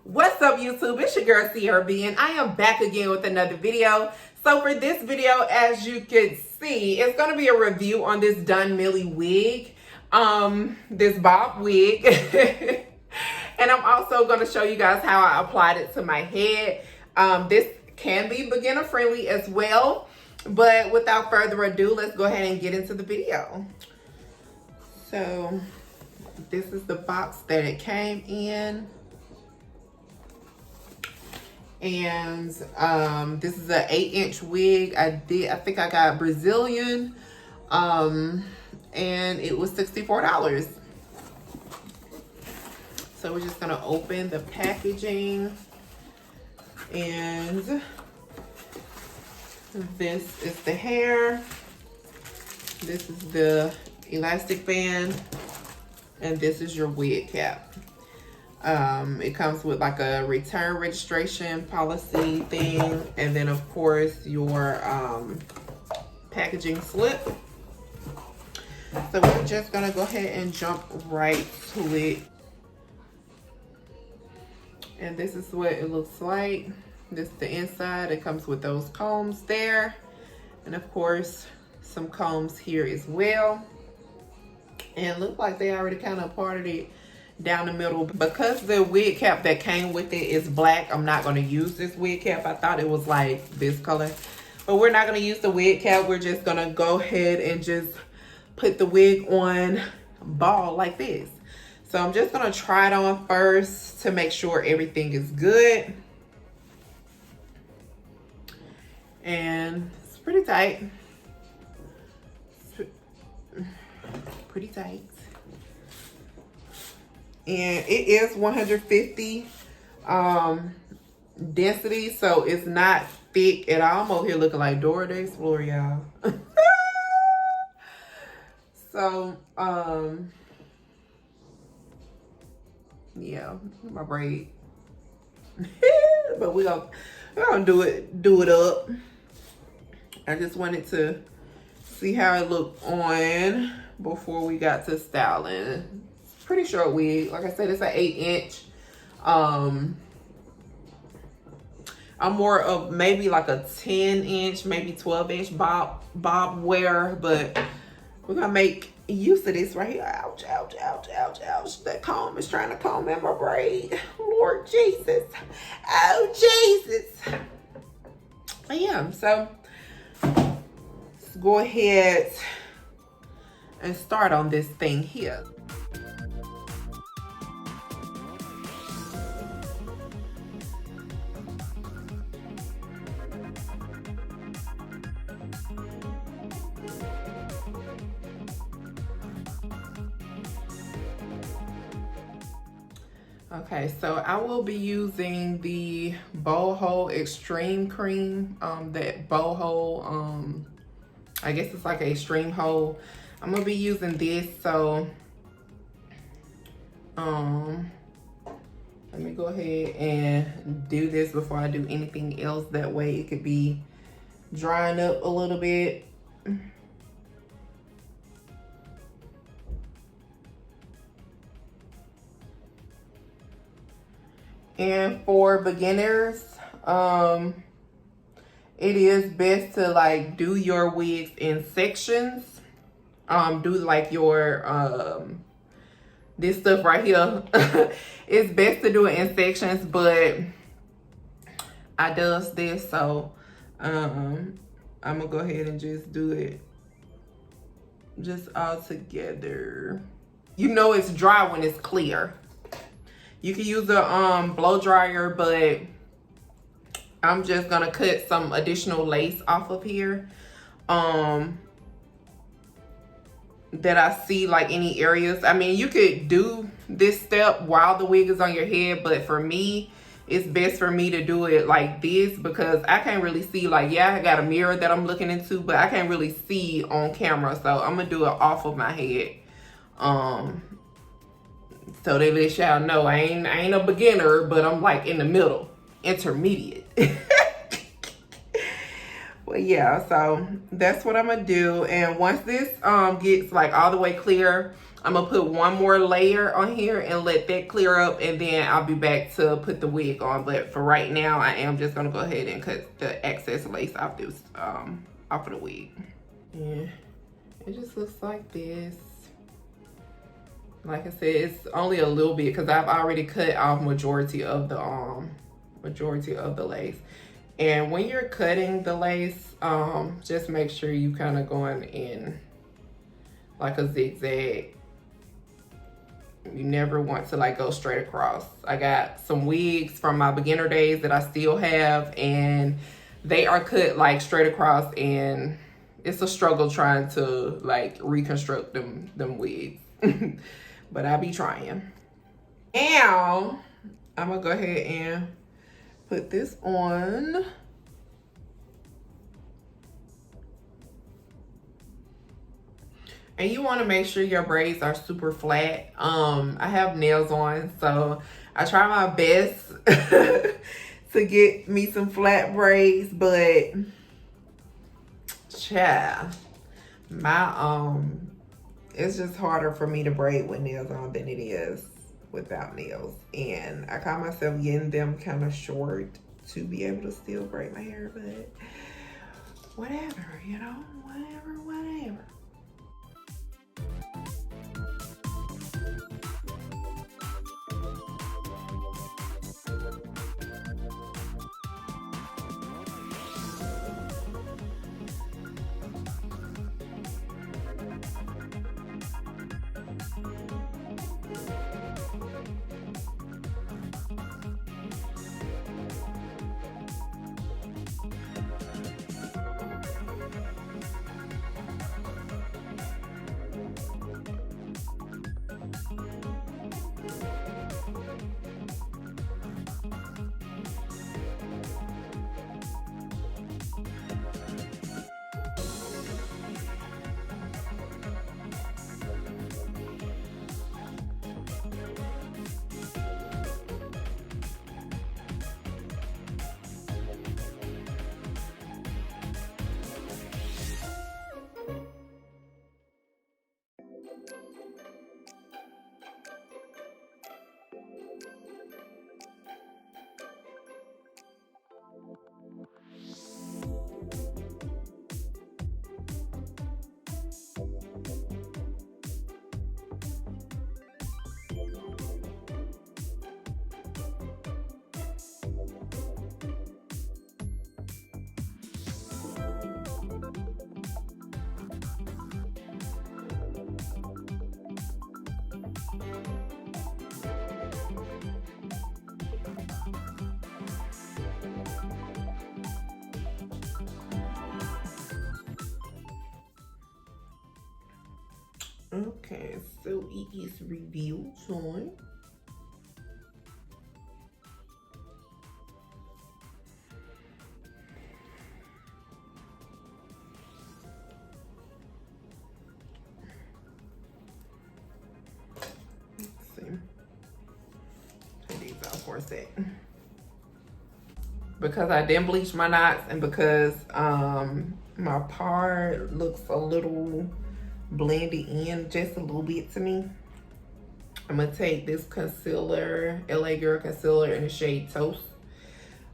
What's up, YouTube? It's your girl CRB, and I am back again with another video. So for this video, as you can see, it's going to be a review on this Donmily wig, this bob wig. And I'm also going to show you guys how I applied it to my head. This can be beginner friendly as well, but without further ado, let's go ahead and get into the video. So this is the box that it came in. And this is an 8-inch wig. I think I got Brazilian, and it was $64. So we're just gonna open the packaging, and this is the hair, this is the elastic band, and this is your wig cap. It comes with like a return registration policy thing, and then of course your packaging slip. So we're just gonna go ahead and jump right to it. And this is what it looks like. This is the inside. It comes with those combs there, and of course some combs here as well. And it looks like they already kind of parted it down the middle. Because the wig cap that came with it is black, I'm not going to use this wig cap. I thought it was like this color, but we're not going to use the wig cap. We're just going to go ahead and just put the wig on ball like this. So I'm just going to try it on first to make sure everything is good. And it's pretty tight. Pretty tight. And it is 150 density, so it's not thick at all. I'm over here looking like Dora the Explorer, y'all. So yeah, my braid. But we're gonna do it up. I just wanted to see how it looked on before we got to styling. Pretty short wig. Like I said, it's an 8-inch. I'm more of maybe like a 10-inch, maybe 12-inch bob wearer, but we're gonna make use of this right here. Ouch, ouch, ouch, ouch, ouch. That comb is trying to comb in my braid. Lord Jesus. Oh, Jesus. But yeah, so let's go ahead and start on this thing here. Okay, so I will be using the Boho Extreme Cream, that Boho, I guess it's like an extreme hole. I'm gonna be using this, so let me go ahead and do this before I do anything else. That way it could be drying up a little bit. And for beginners, it is best to like do your wigs in sections. Do like your this stuff right here. It's best to do it in sections, but I does this, so I'm gonna go ahead and just do it just all together. You know it's dry when it's clear. You can use a blow dryer, but I'm just gonna cut some additional lace off of here that I see like any areas. I mean, you could do this step while the wig is on your head, but for me, it's best for me to do it like this because I can't really see. Like, yeah, I got a mirror that I'm looking into, but I can't really see on camera, so I'm gonna do it off of my head. So they let y'all know I ain't a beginner, but I'm like in the middle, intermediate. Well, yeah, so that's what I'm gonna do. And once this gets like all the way clear, I'm gonna put one more layer on here and let that clear up, and then I'll be back to put the wig on. But for right now, I am just gonna go ahead and cut the excess lace off this off of the wig. Yeah, it just looks like this. Like I said, it's only a little bit because I've already cut off majority of the lace. And when you're cutting the lace, just make sure you kind of going in like a zigzag. You never want to like go straight across. I got some wigs from my beginner days that I still have, and they are cut like straight across, and it's a struggle trying to like reconstruct them wigs. But I'll be trying. Now, I'm gonna go ahead and put this on. And you want to make sure your braids are super flat. I have nails on, so I try my best to get me some flat braids, but child, my it's just harder for me to braid with nails on than it is without nails. And I caught myself getting them kind of short to be able to still braid my hair, but whatever, you know, whatever. Okay, so it is review time. Let's see. Take these out for a sec. Because I didn't bleach my knots, and because my part looks a little blended in just a little bit to me, I'm gonna take this concealer, LA Girl concealer in the shade Toast,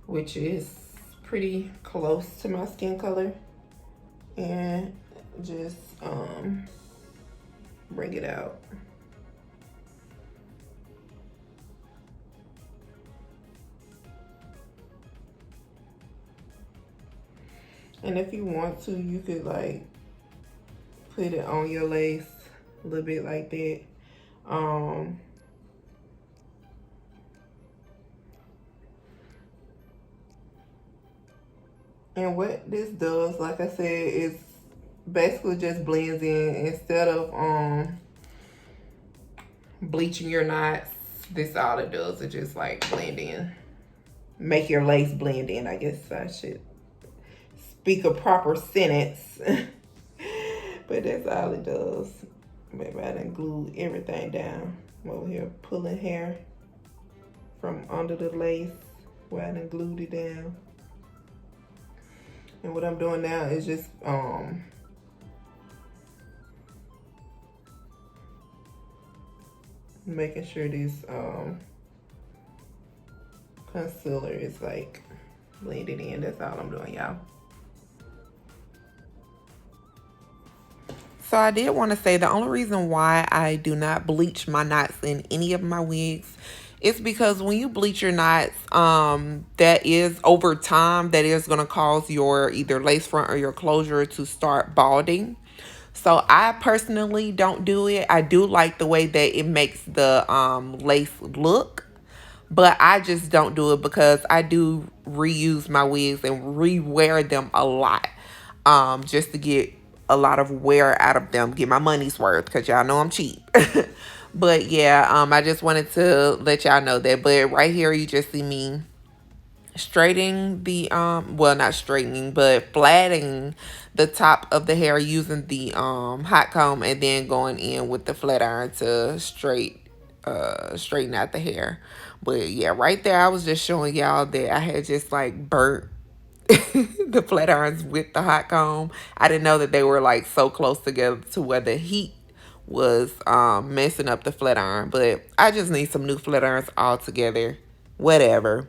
which is pretty close to my skin color, and just bring it out. And if you want to, you could like put it on your lace a little bit like that. And what this does, like I said, is basically just blends in. Instead of bleaching your knots, this all it does. It just like blend in. Make your lace blend in, I guess I should speak a proper sentence. But that's all it does. Maybe I done glued everything down. I'm over here pulling hair from under the lace where I done glued it down. And what I'm doing now is just Making sure this concealer is like blended in. That's all I'm doing, y'all. So I did want to say the only reason why I do not bleach my knots in any of my wigs is because when you bleach your knots, that is over time, that is going to cause your either lace front or your closure to start balding. So I personally don't do it. I do like the way that it makes the lace look, but I just don't do it because I do reuse my wigs and re-wear them a lot, just to get a lot of wear out of them, get my money's worth, because y'all know I'm cheap. But yeah, I just wanted to let y'all know that. But right here, you just see me straightening the well, not straightening, but flattening the top of the hair using the hot comb, and then going in with the flat iron to straighten out the hair. But yeah, right there I was just showing y'all that I had just like burnt the flat irons with the hot comb. I didn't know that they were like so close together to where the heat was messing up the flat iron. But I just need some new flat irons all together. Whatever.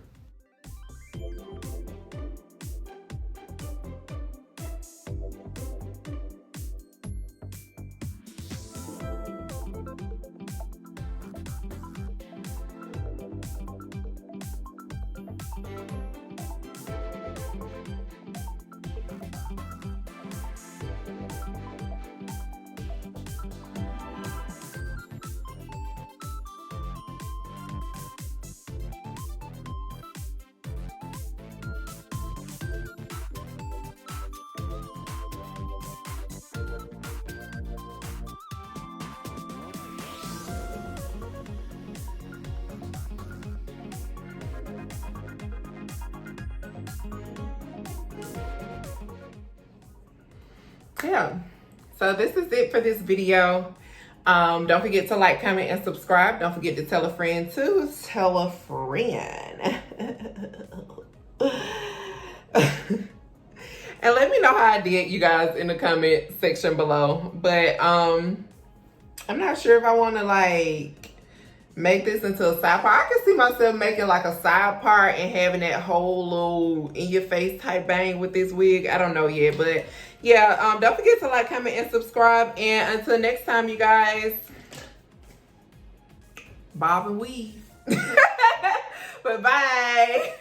Yeah, so this is it for this video. Don't forget to like, comment, and subscribe. Don't forget to tell a friend to tell a friend. And let me know how I did, you guys, in the comment section below. But I'm not sure if I want to like make this into a side part. I can see myself making like a side part and having that whole little in your face type bang with this wig. I don't know yet, but yeah, don't forget to like, comment, and subscribe. And until next time, you guys, bob and weave. Bye-bye.